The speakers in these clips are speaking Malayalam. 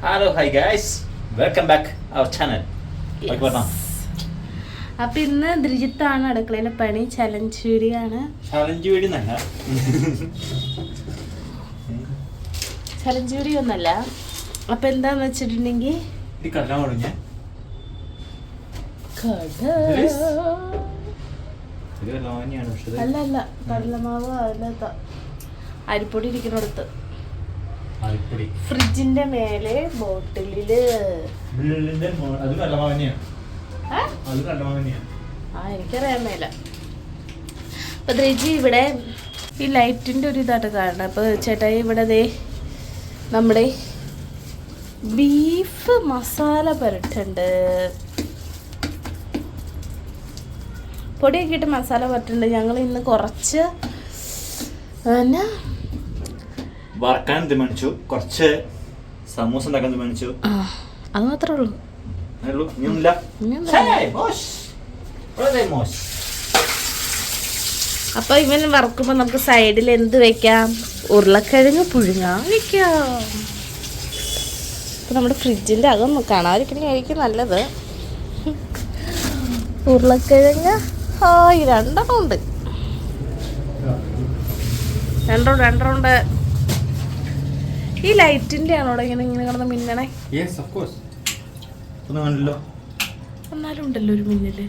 Hello hi guys, welcome back our channel. അപ്പൊ ഇന്ന് ദ്രിജിത്താണ് അടുക്കളയിലെ പണി. ചലഞ്ച് വീഡിയോ ആണ്. ചലഞ്ച് വീഡിയോ ഒന്നല്ല, ചലഞ്ച് വീഡിയോ ഒന്നല്ല. അപ്പൊ എന്താന്ന് വെച്ചിട്ടുണ്ടെങ്കിൽ അല്ല അല്ല കടലമാവ് അതിനകത്ത അരിപ്പൊടി ഇരിക്കുന്നിടത്ത് ഫ്രിഡ്ജിന്റെ മേലെ ബോട്ടിലില് എനിക്കറിയാൻ മേല. അപ്പൊ ദ്രിജി ഇവിടെ ഈ ലൈറ്റിന്റെ ഒരു ഇതായിട്ട് കാണണം. അപ്പൊ ചേട്ടായി ഇവിടെ ദേ നമ്മുടെ ബീഫ് മസാല പുരട്ടുണ്ട്. പൊടിയൊക്കെ ഇട്ട് മസാല പുരട്ടുണ്ട്. ഞങ്ങൾ ഇന്ന് കുറച്ച് വറക്കാൻ തീരുമാനിച്ചു, കുറച്ച് സമൂസ ഉണ്ടാക്കാൻ തീരുമാനിച്ചു. അത് മാത്രമേ ഉള്ളൂ. അപ്പൊ ഇവൻ വറക്കുമ്പോ നമുക്ക് സൈഡിൽ എന്ത് വെക്കാം? ഉരുളക്കിഴങ്ങ് പുഴുങ്ങാൻ വെക്കാം. അപ്പൊ നമ്മുടെ ഫ്രിഡ്ജിന്റെ അകം കാണാതിരിക്കണായിരിക്കും നല്ലത്. ഉരുളക്കിഴങ്ങ് രണ്ടെണ്ണം ഉണ്ട്. രണ്ടെണ്ണം. ഈ ലൈറ്റിന്റെ ആണോ ഇങ്ങനെ കിടന്ന് മിന്നണേ? എന്നാലും ഉണ്ടല്ലോ ഒരു മിന്നല്.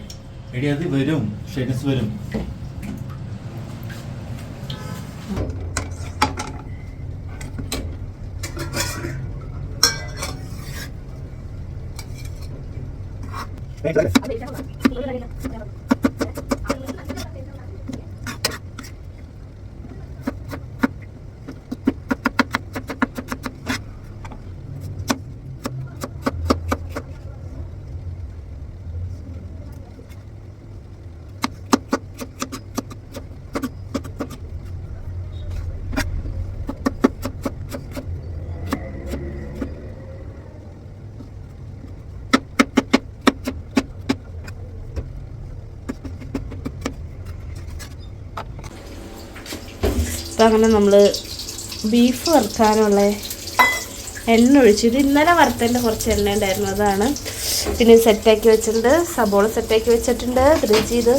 വരും വരും. അപ്പം അങ്ങനെ നമ്മൾ ബീഫ് വറുക്കാനുള്ള എണ്ണ ഒഴിച്ചു. ഇത് ഇന്നലെ വറുത്തതിൻ്റെ കുറച്ച് എണ്ണ ഉണ്ടായിരുന്നു, അതാണ്. പിന്നെ സെറ്റാക്കി വെച്ചിട്ടുണ്ട്, സബോള സെറ്റാക്കി വെച്ചിട്ടുണ്ട്. ദ്രിജി ഇത്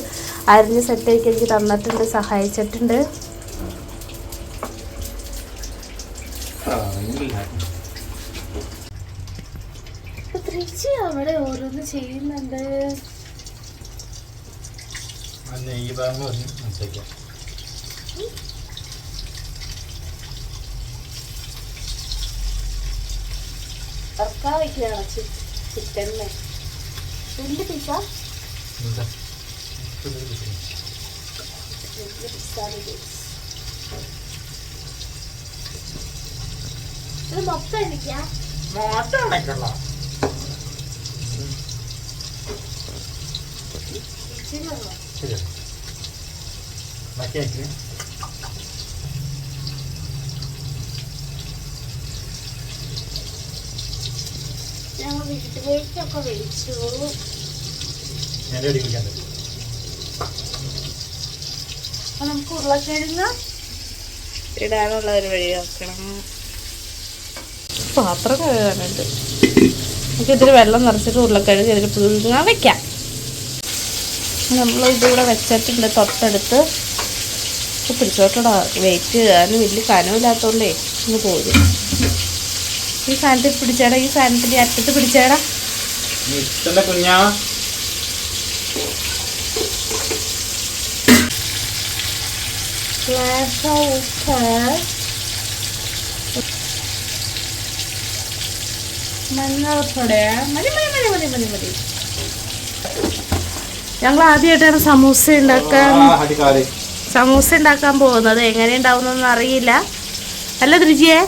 അരിഞ്ഞ് സെറ്റാക്കി എനിക്ക് തന്നിട്ടുണ്ട്, സഹായിച്ചിട്ടുണ്ട്. ദ്രിജി അവിടെ ഓരോന്ന് ചെയ്യുന്നുണ്ട്. വറക്കാൻ വയ്ക്കുകയാണ് ചിക്കനെ. വലിയ പീസാ ഇത് മൊത്തം എനിക്കാ ഞങ്ങൾ വീട്ടിലേക്കൊക്കെ വിളിച്ചു. അപ്പൊ നമുക്ക് ഉരുളക്കിഴങ്ങ് ഇടാനുള്ള ഒരു വഴി നോക്കണം. പാത്രം കഴുകാനുണ്ട്. നമുക്ക് ഇതിൽ വെള്ളം നിറച്ചിട്ട് ഉരുളക്കിഴങ്ങ് ഇതിൽ പുഴുങ്ങാൻ വെക്കാം. നമ്മൾ ഇതിവിടെ വെച്ചിട്ടുണ്ട് തൊട്ടടുത്ത്. പിടിച്ചോട്ടോടാ, വെയിറ്റ് അതിന് വലിയ കനമില്ലാത്തോണ്ടേ ഇന്ന് പോരും. ഈ സാധനത്തിൽ പിടിച്ചേടാ, ഈ സാധനത്തിന്റെ അറ്റത്ത് പിടിച്ചേടാ. കുഞ്ഞാ ഞങ്ങൾ ആദ്യമായിട്ടാണ് സമൂസ ഉണ്ടാക്കാൻ പോകുന്നത്. എങ്ങനെ ഉണ്ടാവുന്നൊന്നും അറിയില്ല. അല്ല ദ്രിജിയെ?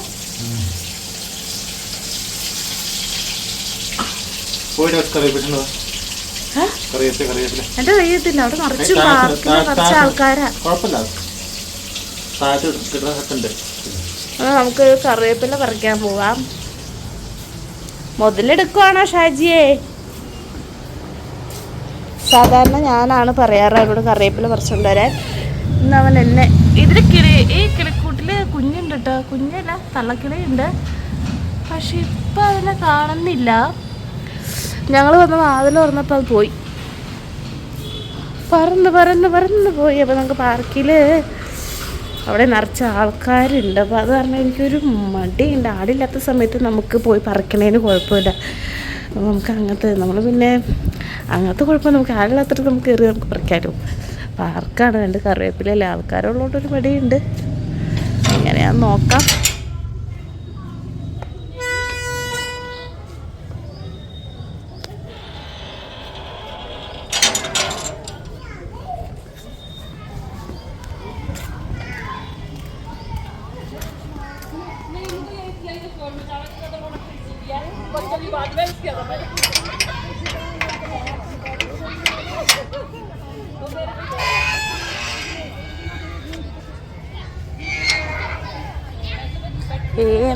എന്റെ കയ്യത്തില്ല, അവിടെ നിറച്ച് ആൾക്കാരാ. നമുക്ക് കറിവേപ്പില പറിക്കാൻ പോവാം. മുതലെടുക്കുവാണോ ഷാജിയെ? സാധാരണ ഞാനാണ് പറയാറ് അവരോട് കറിവേപ്പില പറിച്ചുകൊണ്ട് വരാൻ. ഇന്ന് അവൻ എന്നെ ഇതിൽ ഈ കിളിക്കൂട്ടില് കുഞ്ഞുണ്ട് കേട്ടോ. കുഞ്ഞല്ല, തള്ളക്കിളിയുണ്ട്. പക്ഷെ ഇപ്പം അതിനെ കാണുന്നില്ല. ഞങ്ങൾ വന്ന വാതിൽ തുറന്നപ്പോൾ അത് പോയി, പറന്ന് പോയി. അപ്പോൾ നമുക്ക് പാർക്കിൽ അവിടെ നിറച്ച ആൾക്കാരുണ്ട്. അപ്പോൾ അത് കാരണം എനിക്കൊരു മടിയുണ്ട്. ആടില്ലാത്ത സമയത്ത് നമുക്ക് പോയി പറിക്കണേന് കുഴപ്പമില്ല. അപ്പോൾ നമുക്ക് നമ്മൾ പിന്നെ അങ്ങനത്തെ കുഴപ്പം നമുക്ക് ആടില്ലാത്തിട്ട് നമുക്ക് കയറി നമുക്ക് പറിക്കാമല്ലോ. പാർക്കാണ്, രണ്ട് കറിവേപ്പിലല്ലേ, ആൾക്കാരുള്ളതുകൊണ്ടൊരു മടിയുണ്ട്. എങ്ങനെയാണെന്ന് നോക്കാം.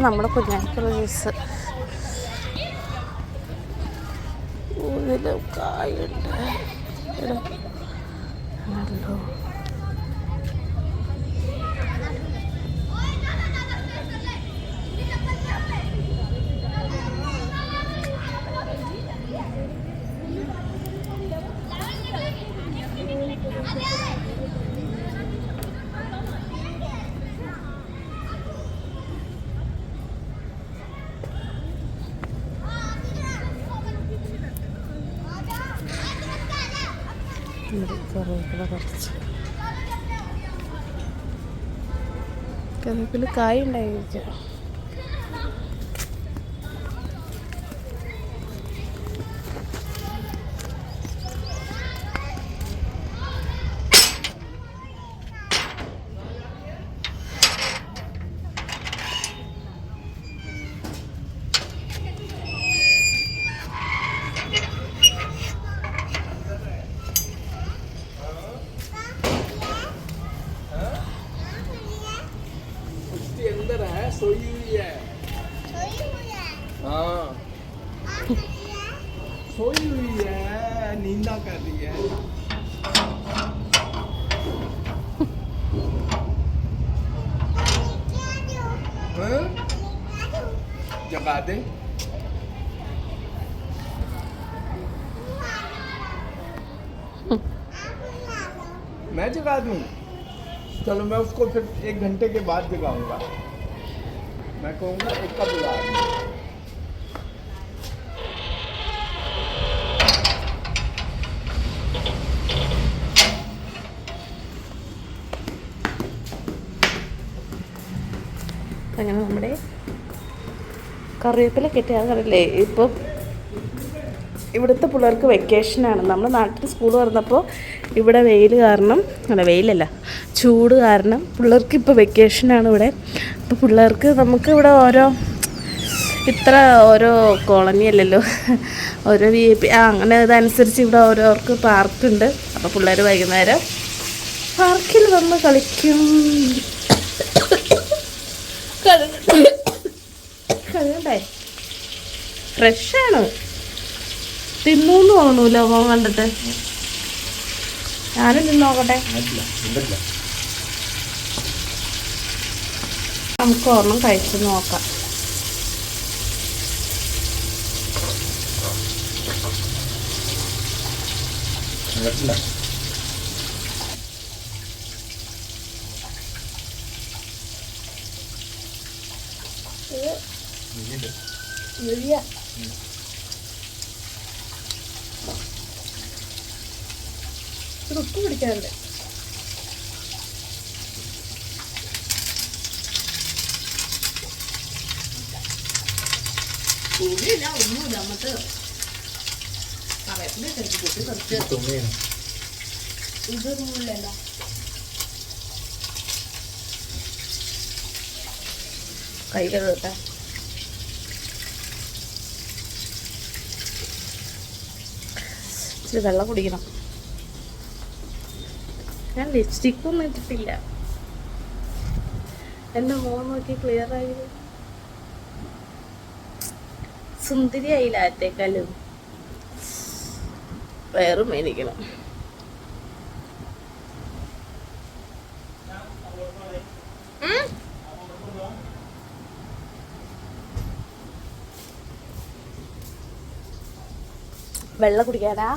നമ്മുടെ കുഞ്ഞാക്കുള്ള ജ്യൂസ് ഇതിൽ കായുണ്ട്. ഹലോ, കറിവേപ്പില കായ ഉണ്ടായിരിക്കാം. सोई हुई है। हाँ सोई हुई है, नींदा कर रही है। जगा दे। मैं जगा दूँ? चलो मैं उसको फिर 1 घंटे के बाद जगाऊंगा। मैं कहूँगा एक का बुला। അങ്ങനെ നമ്മുടെ കറിവേപ്പില കിട്ടിയ അതറിയില്ലേ, ഇപ്പം ഇവിടുത്തെ പിള്ളേർക്ക് വെക്കേഷനാണ്. നമ്മുടെ നാട്ടിൽ സ്കൂൾ തുറന്നപ്പോൾ ഇവിടെ വെയിൽ കാരണം, അല്ല വെയിലല്ല ചൂട് കാരണം പിള്ളേർക്ക് ഇപ്പോൾ വെക്കേഷനാണ് ഇവിടെ. അപ്പോൾ പിള്ളേർക്ക് നമുക്ക് ഇവിടെ ഓരോ കോളനി അല്ലല്ലോ, ഓരോ VIP അങ്ങനെ ഇതനുസരിച്ച് ഇവിടെ ഓരോർക്ക് പാർക്കുണ്ട്. അപ്പോൾ പിള്ളേർ വൈകുന്നേരം പാർക്കിൽ വന്ന് കളിക്കും. കഴുകണ്ടേ, ഫ്രഷാണ്. തിന്നൂന്ന് തോന്നൂല്ലോ മോൻ കണ്ടിട്ട്. ഞാനും തിന്നോക്കട്ടെ. നമുക്ക് ഒരെണ്ണം കഴിച്ചു നോക്കാം. ഉപ്പ് പിടിക്കാറുണ്ട്. ഒന്നുമില്ല, നമുക്ക് ഇതൊന്നുമില്ലല്ലോ. കൈ കഴുകട്ടെ. ഇച്ചിരി വെള്ളം കുടിക്കണം. ഞാൻ ലിപ്സ്റ്റിക്കൊന്നും ഇട്ടിട്ടില്ല. എൻ്റെ മോൻ നോക്കി ക്ലിയർ ആയത് സുന്ദരി ആയില്ലാത്തേക്കാളും വേറും മേടിക്കണം. വെള്ളം കുടിക്കാനാ?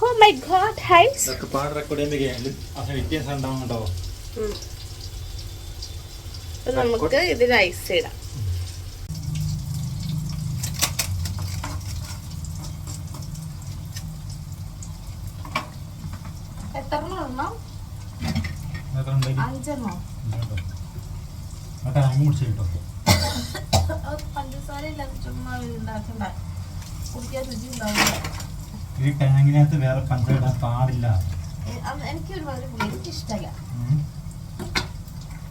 Oh my god, guys. ഇതൊക്കെ പാട് റെക്കോർഡ് ചെയ്യുമ്പോൾ വ്യത്യാസം ഉണ്ടാവും കേട്ടോ. നമുക്ക് ഇതിൽ ഐസ് ഇടാം. എത്രണ്ണം ഇടണം? 5 പഞ്ചസാര ഇല്ലാതെ ചുമ്മാ ഉണ്ടാക്കണ്ട, കുടിക്കാൻ രുചി ഉണ്ടാവില്ല. ഈ ടാങ്കിനകത്ത് വേറെ പഞ്ചസാര ഇടാൻ പാടില്ല. എനിക്കൊരു വളരെ എനിക്ക് ഇഷ്ടമല്ല.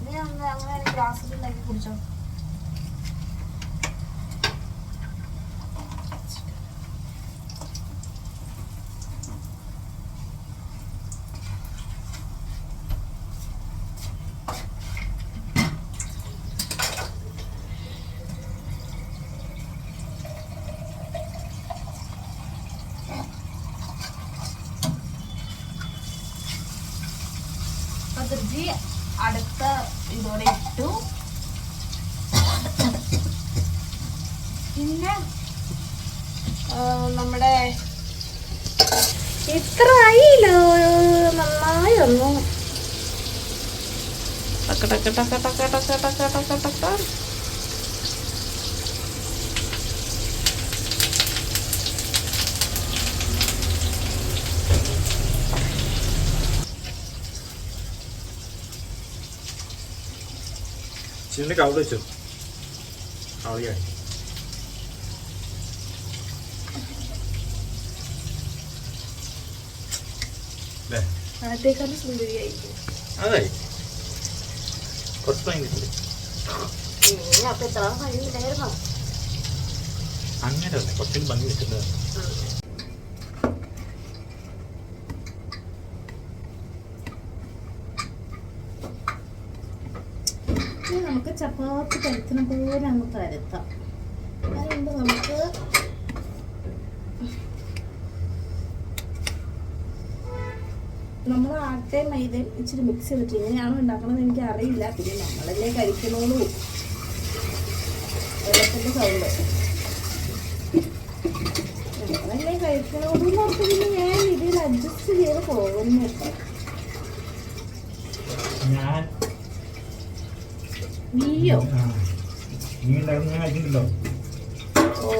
നീ അങ്ങനെ ഗ്ലാസ്സിൽ ഉണ്ടാക്കി കുടിച്ചോ. ധൃതി അടുത്ത ഇതോടെ ഇട്ടു. പിന്നെ നമ്മുടെ ഇത്ര ആയില്ലോ, നന്നായി ഒന്നു ടക്ക ടക്ക ടക്ക ടക്ക ടക്ക ടക്ക ടക്ക ടക്ക. ചില്ലിൻ്റെ കവർ വെച്ചു കളിയായി. ആദ്യത്തേക്കാളും സുന്ദരിയായിരിക്കും. അതായി കുറച്ച് ഭയങ്കര അപ്പൊ എത്ര ഭംഗിയില്ലായിരുന്നോ? അങ്ങനെ തന്നെ കുറച്ചും ഭംഗി വെച്ചിട്ടുണ്ട്. നമുക്ക് ചപ്പാത്തി പരത്തുന്ന പോലെ അങ്ങ് പരത്താം. അതുകൊണ്ട് നമുക്ക് നമ്മൾ ആട്ടയും മൈദയും ഇച്ചിരി മിക്സ് ചെയ്തിട്ട് ഇങ്ങനെയാണോ ഉണ്ടാക്കണമെന്ന് എനിക്ക് അറിയില്ല. പിന്നെ നമ്മളല്ലേ കഴിക്കണോളൂ. വെള്ളത്തിൻ്റെ സൗണ്ട് നമ്മളല്ലേ കഴിക്കണോളൂ എന്ന് ഓർത്ത് പിന്നെ ഞാൻ ഇതിൽ അഡ്ജസ്റ്റ് ചെയ്ത് പോകുന്നു കേട്ടോ. ഞാൻ നീയോ? നീ ഉണ്ടാക്കുന്ന ഞാൻ കഴിക്കുന്നുണ്ടോ? ഓ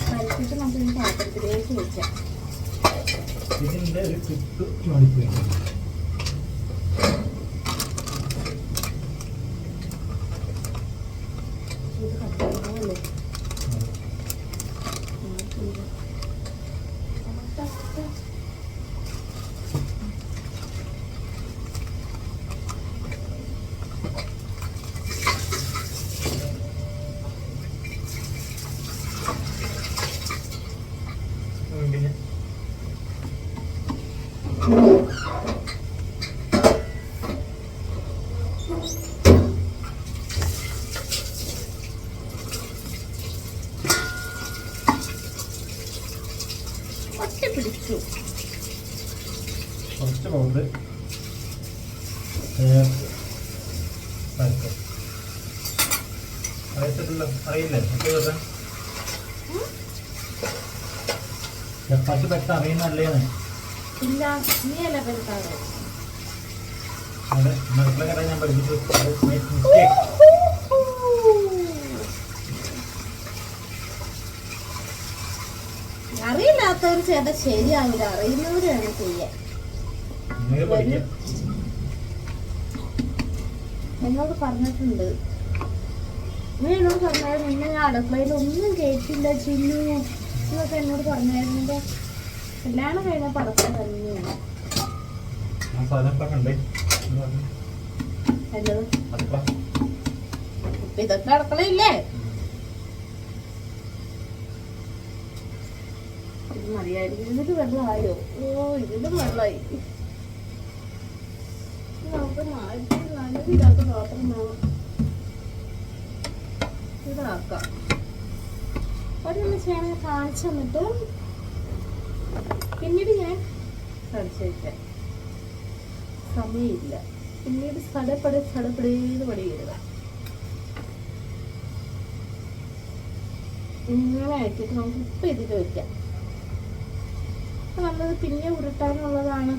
കഴിച്ചിട്ട് നമുക്ക് ഈ പാത്രത്തിലേക്ക് വെക്കാം. ഇതിൻ്റെ ഒരു കുത്ത് മണിപ്പോയി. ഇത് കട്ടല്ലേ? പിടിച്ചു കുറച്ച് പൗഡർ അറിയില്ലേ ചപ്പാത്തി പെട്ട അറിയുന്നല്ലേന്ന്? ഇല്ല, നീ അല്ല പെരുത്താറ്. അതെ, മക്കളെ കഥ ഞാൻ പഠിപ്പിച്ചു. അറിയില്ലാത്തവർ ചെയ്താൽ ശരിയാവില്ല, അറിയുന്നവര് വേണം ചെയ്യാൻ. എന്നോട് പറഞ്ഞിട്ടുണ്ട്. നീ എന്നോട് പറഞ്ഞായിരുന്നു ഇന്ന് ഞാൻ അടുക്കളയിൽ ഒന്നും കേട്ടില്ല ചിന്നു എന്നൊക്കെ എന്നോട് പറഞ്ഞായിരുന്നു. എൻ്റെ കല്യാണം കഴിഞ്ഞ പടക്കം തന്നെയാണ്. ഹലോ, ഇപ്പൊ ഇതൊക്കെ അടുക്കളയില്ലേ? ഇത് മതിയായിരിക്കും. ഇതിന് വെള്ളമായോ? ഓ, ഇതിലും വെള്ളമായി. നമുക്ക് മാറ്റി നല്ലത് ഇതാത്ത പാത്രം വേണം. ഇതാക്കാം. ഒരെണ്ണം ചെയ്യണമെങ്കിൽ കാണിച്ചു തന്നിട്ട് പിന്നീട് ഞാൻ കാണിച്ചു വയ്ക്കാൻ സമയമില്ല. പിന്നീട് സടപടേന്ന് പണി ചെയ്യുക. ഇങ്ങനെ ആക്കിയിട്ട് നമുക്ക് ഇപ്പം ഇതിൽ വയ്ക്കാം. നമ്മളത് പിന്നെ ഉരുട്ടാനുള്ളതാണ്.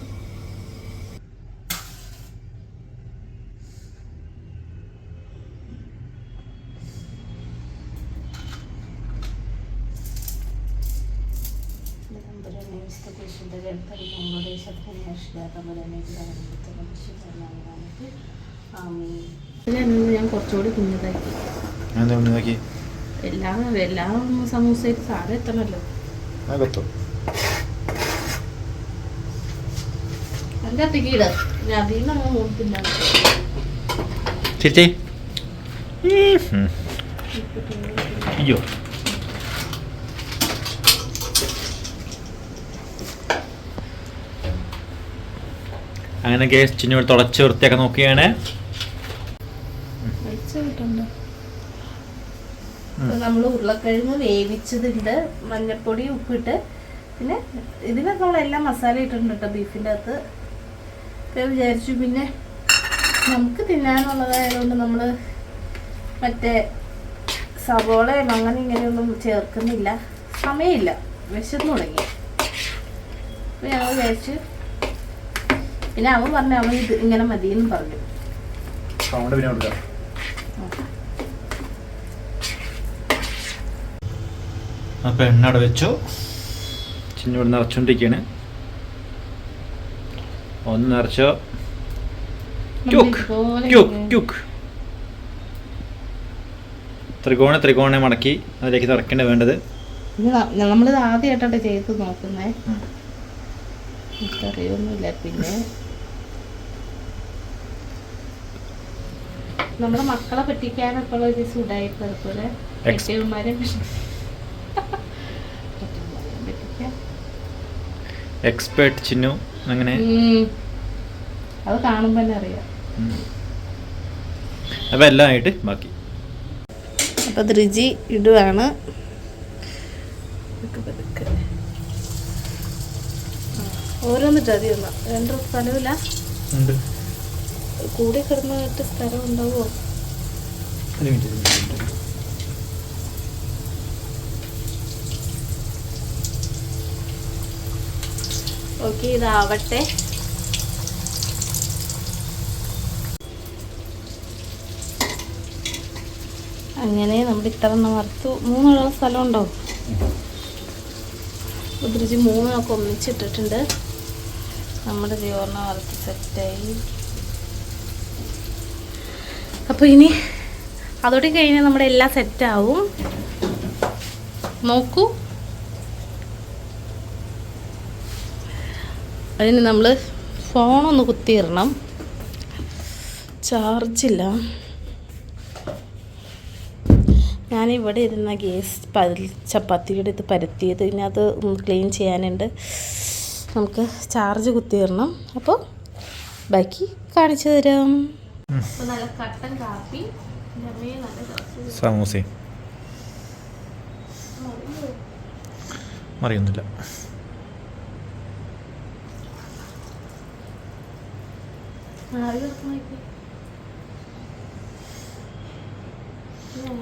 ഞാൻ കുറച്ചുകൂടി കുഞ്ഞതാക്കി. എല്ലാം സമൂസയിൽ സാധനം എത്തണല്ലോ. എൻ്റെ അത്തിക്കീട അതിൽ നിന്ന് അങ്ങ് നോക്കില്ല. അയ്യോ അങ്ങനെ കേസ് ചിന്നോട് തുടച്ച് വൃത്തിയൊക്കെ നോക്കിയാണ്. നമ്മൾ ഉരുളക്കിഴങ്ങ് വേവിച്ചതുണ്ട്, മഞ്ഞൾപ്പൊടി ഉപ്പിട്ട്, പിന്നെ ഇതിനകത്ത് നമ്മളെല്ലാം മസാല ഇട്ടിട്ടുണ്ട് കേട്ടോ ബീഫിൻ്റെ അകത്ത്. ഇപ്പം വിചാരിച്ചു പിന്നെ നമുക്ക് തിന്നാനുള്ളതായതുകൊണ്ട് നമ്മൾ മറ്റേ സവോളയും അങ്ങനെ ഇങ്ങനെയൊന്നും ചേർക്കുന്നില്ല. സമയമില്ല, വിശന്ന് തുടങ്ങി. അപ്പം ഞങ്ങൾ വിചാരിച്ചു, പിന്നെ അവൻ പറഞ്ഞു അവൻ ഇത് ഇങ്ങനെ മതിയെന്ന് പറഞ്ഞു. അപ്പം എണ്ണ അവിടെ വെച്ചു. ചിന്നോട് നിറച്ചോണ്ടിരിക്കുകയാണ്. ഒന്ന് നിറച്ചോ. ത്രികോണ മടക്കി അതിലേക്ക് നിറക്കേണ്ട വേണ്ടത്. നമ്മളിത് ആദ്യമായിട്ടാണ് ചെയ്ത് നോക്കുന്നേ, അറിയൊന്നുമില്ല. പിന്നെ നമ്മുടെ മക്കളെ പറ്റിക്കാനൊക്കെ ഉള്ള ഒരു സുഖമായിട്ട് അതുപോലെ കെട്ടിയന്മാരെ എക്സ്പേർട്ട് ചിന്നു അങ്ങനെ അത് കാണുമ്പോൾ തന്നെ അറിയാം. അപ്പം എല്ലാം ആയിട്ട് ബാക്കി. അപ്പം ധൃതി ഇടുവാണ്. ഓരോന്നിട്ട് അതിയൊന്നും രണ്ട് സ്ഥലമില്ല, കൂടി കിടന്നിട്ട് സ്ഥലം ഉണ്ടാവുമോ? ഓക്കെ, ഇതാവട്ടെ. അങ്ങനെ നമ്മൾ ഇത്ര എണ്ണം വറുത്തു. 3 സ്ഥലം ഉണ്ടാവും. ഉദ്രിച്ച് 3 ഒന്നിച്ചിട്ടിട്ടുണ്ട്. നമ്മുടെ ചോറിന വറുത്ത് സെറ്റായി. അപ്പോൾ ഇനി അതോടെ കഴിഞ്ഞാൽ നമ്മുടെ എല്ലാം സെറ്റാവും. നോക്കൂ, അതിന് നമ്മൾ ഫോണൊന്ന് കുത്തിയിടണം, ചാർജില്ല. ഞാനിവിടെ ഇരുന്ന ചപ്പാത്തിയുടെ ഇത് പരത്തിയത്, ഇനി അത് ഒന്ന് ക്ലീൻ ചെയ്യാനുണ്ട്. നമുക്ക് ചാർജ് കുത്തിയിടണം. അപ്പോൾ ബാക്കി കാണിച്ചു തരാം. അപ്പോൾ നല്ല കട്ടൻ കാപ്പി, സമൂസ മറിയൊന്നുമില്ല.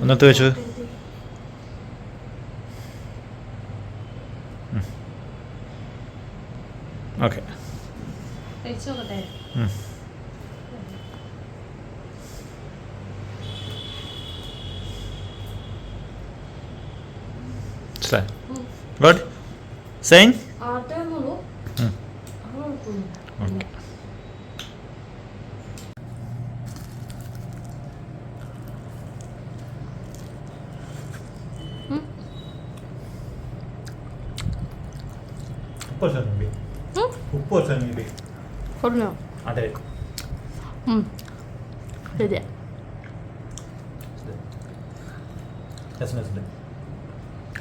ഒന്നത്തെ വെച്ചു. Okay, good same. ഉപ്പ് കൊടുക്കണോ? അതെ, ശരിയാ.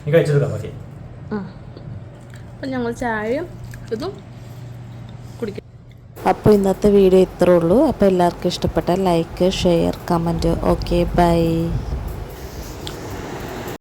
നീ കഴിച്ചെടുക്കാം. ഓക്കെ, അപ്പം ഞങ്ങൾ ചായയും ഇതും കുടിക്കും. അപ്പോൾ ഇന്നത്തെ വീഡിയോ ഇത്രേ ഉള്ളൂ. അപ്പോൾ എല്ലാവർക്കും ഇഷ്ടപ്പെട്ടാൽ like, share, comment. Okay, by.